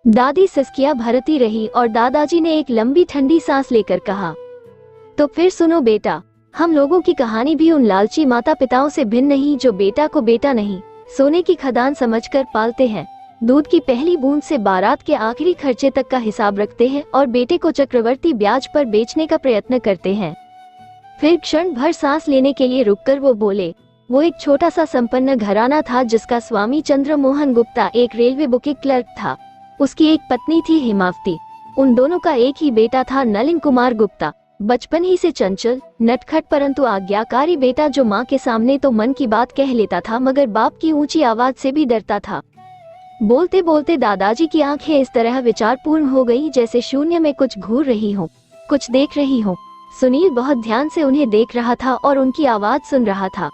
दादी सिसकियां भरती रही और दादाजी ने एक लंबी ठंडी सांस लेकर कहा, तो फिर सुनो बेटा, हम लोगों की कहानी भी उन लालची माता पिताओं से भिन्न नहीं जो बेटा को बेटा नहीं, सोने की खदान समझकर पालते हैं, दूध की पहली बूंद से बारात के आखिरी खर्चे तक का हिसाब रखते हैं और बेटे को चक्रवर्ती ब्याज पर बेचने का प्रयत्न करते हैं। फिर क्षण भर सांस लेने के लिए रुककर वो बोले, वो एक छोटा सा संपन्न घराना था जिसका स्वामी चंद्रमोहन गुप्ता एक रेलवे बुकिंग क्लर्क था। उसकी एक पत्नी थी हिमावती। उन दोनों का एक ही बेटा था नलिन कुमार गुप्ता, बचपन ही से चंचल, नटखट परंतु आज्ञाकारी बेटा जो माँ के सामने तो मन की बात कह लेता था मगर बाप की ऊंची आवाज से भी डरता था। बोलते बोलते दादाजी की आंखें इस तरह विचारपूर्ण हो गई जैसे शून्य में कुछ घूर रही हो, कुछ देख रही हो। सुनील बहुत ध्यान से उन्हें देख रहा था और उनकी आवाज सुन रहा था।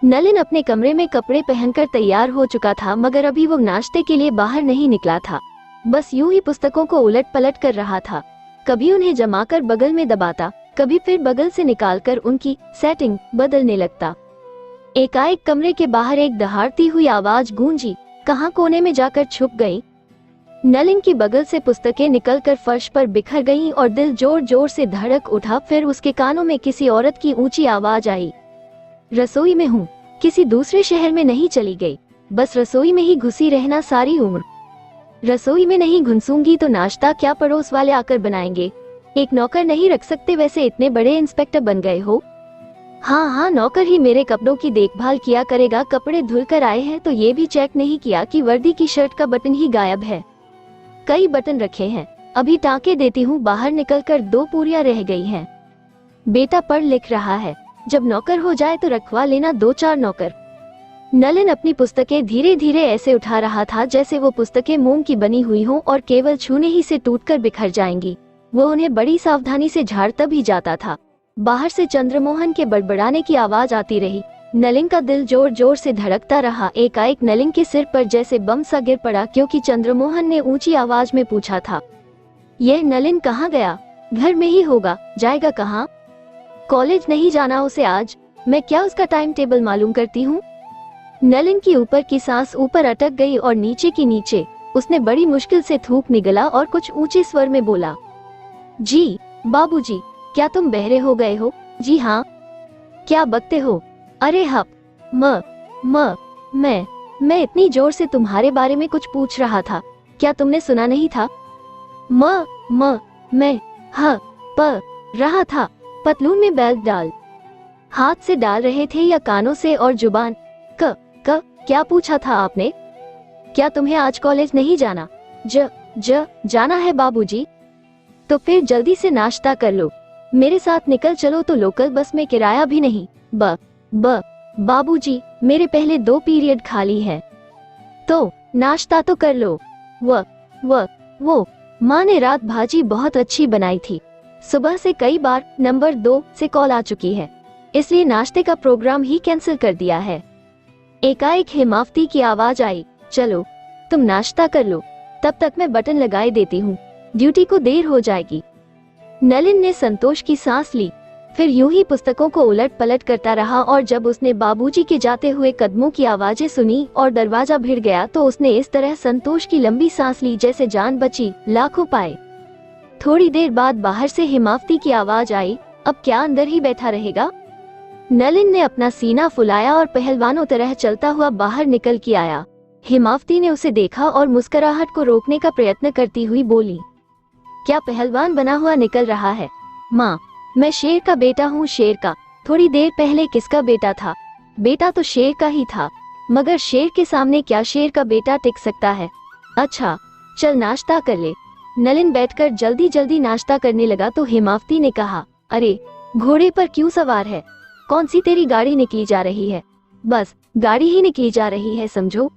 नलिन अपने कमरे में कपड़े पहनकर तैयार हो चुका था मगर अभी वो नाश्ते के लिए बाहर नहीं निकला था, बस यूं ही पुस्तकों को उलट पलट कर रहा था। कभी उन्हें जमाकर बगल में दबाता, कभी फिर बगल से निकालकर उनकी सेटिंग बदलने लगता। एकाएक कमरे के बाहर एक दहाड़ती हुई आवाज गूंजी, कहाँ कोने में जाकर छुप गई। नलिन की बगल से पुस्तकें निकलकर फर्श पर बिखर गईं और दिल जोर जोर से धड़क उठा। फिर उसके कानों में किसी औरत की ऊंची आवाज आई, रसोई में हूँ, किसी दूसरे शहर में नहीं चली गई, बस रसोई में ही घुसी रहना सारी उम्र। रसोई में नहीं घुसूंगी तो नाश्ता क्या पड़ोस वाले आकर बनाएंगे। एक नौकर नहीं रख सकते, वैसे इतने बड़े इंस्पेक्टर बन गए हो। हाँ हाँ, नौकर ही मेरे कपड़ों की देखभाल किया करेगा। कपड़े धुलकर आए हैं तो ये भी चेक नहीं किया कि वर्दी की शर्ट का बटन ही गायब है। कई बटन रखे हैं, अभी टाँके देती हूँ। बाहर निकलकर 2 पूरियां रह गई हैं। बेटा पढ़ लिख रहा है, जब नौकर हो जाए तो रखवा लेना 2-4 नौकर। नलिन अपनी पुस्तकें धीरे धीरे ऐसे उठा रहा था जैसे वो पुस्तकें मोम की बनी हुई हों और केवल छूने ही से टूटकर बिखर जाएंगी। वो उन्हें बड़ी सावधानी से झाड़ता भी जाता था। बाहर से चंद्रमोहन के बड़बड़ाने की आवाज आती रही। नलिन का दिल जोर जोर से धड़कता रहा। एकाएक नलिन के सिर पर जैसे बम सा गिर पड़ा, क्योंकि चंद्रमोहन ने ऊंची आवाज में पूछा था, यह नलिन कहाँ गया? घर में ही होगा, जाएगा कहाँ? कॉलेज नहीं जाना उसे आज? मैं क्या उसका टाइम टेबल मालूम करती हूँ? नलिन की ऊपर की सांस ऊपर अटक गई और नीचे की नीचे। उसने बड़ी मुश्किल से थूक निगला और कुछ ऊंचे स्वर में बोला, जी बाबूजी, क्या तुम बहरे हो गए हो? जी हाँ। क्या बकते हो? अरे हप मैं इतनी जोर से तुम्हारे बारे में कुछ पूछ रहा था, क्या तुमने सुना नहीं था? मैं प रहा था। पतलून में बेल्ट डाल, हाथ से डाल रहे थे या कानों से? और जुबान क क्या पूछा था आपने? क्या तुम्हें आज कॉलेज नहीं जाना? जाना है बाबूजी। तो फिर जल्दी से नाश्ता कर लो, मेरे साथ निकल चलो। तो लोकल बस में किराया भी नहीं। बाबूजी, मेरे पहले 2 पीरियड खाली है, तो नाश्ता तो कर लो। वो माँ ने रात भाजी बहुत अच्छी बनाई थी। सुबह से कई बार नंबर 2 से कॉल आ चुकी है, इसलिए नाश्ते का प्रोग्राम ही कैंसिल कर दिया है। एकाएक हिमावती की आवाज आई, चलो तुम नाश्ता कर लो, तब तक मैं बटन लगाए देती हूँ, ड्यूटी को देर हो जाएगी। नलिन ने संतोष की सांस ली, फिर यूं ही पुस्तकों को उलट पलट करता रहा और जब उसने बाबूजी के जाते हुए कदमों की आवाजें सुनी और दरवाजा भिड़ गया तो उसने इस तरह संतोष की लंबी सांस ली जैसे जान बची लाखों पाए। थोड़ी देर बाद बाहर से हिमावती की आवाज आई, अब क्या अंदर ही बैठा रहेगा? नलिन ने अपना सीना फुलाया और पहलवानों तरह चलता हुआ बाहर निकल के आया। हिमावती ने उसे देखा और मुस्कुराहट को रोकने का प्रयत्न करती हुई बोली, क्या पहलवान बना हुआ निकल रहा है? माँ, मैं शेर का बेटा हूँ, शेर का। थोड़ी देर पहले किसका बेटा था? बेटा तो शेर का ही था, मगर शेर के सामने क्या शेर का बेटा टिक सकता है? अच्छा चल नाश्ता कर ले। नलिन बैठकर जल्दी जल्दी नाश्ता करने लगा तो हिमावती ने कहा, अरे घोड़े पर क्यों सवार है? कौन सी तेरी गाड़ी निकली जा रही है? बस गाड़ी ही निकली जा रही है समझो।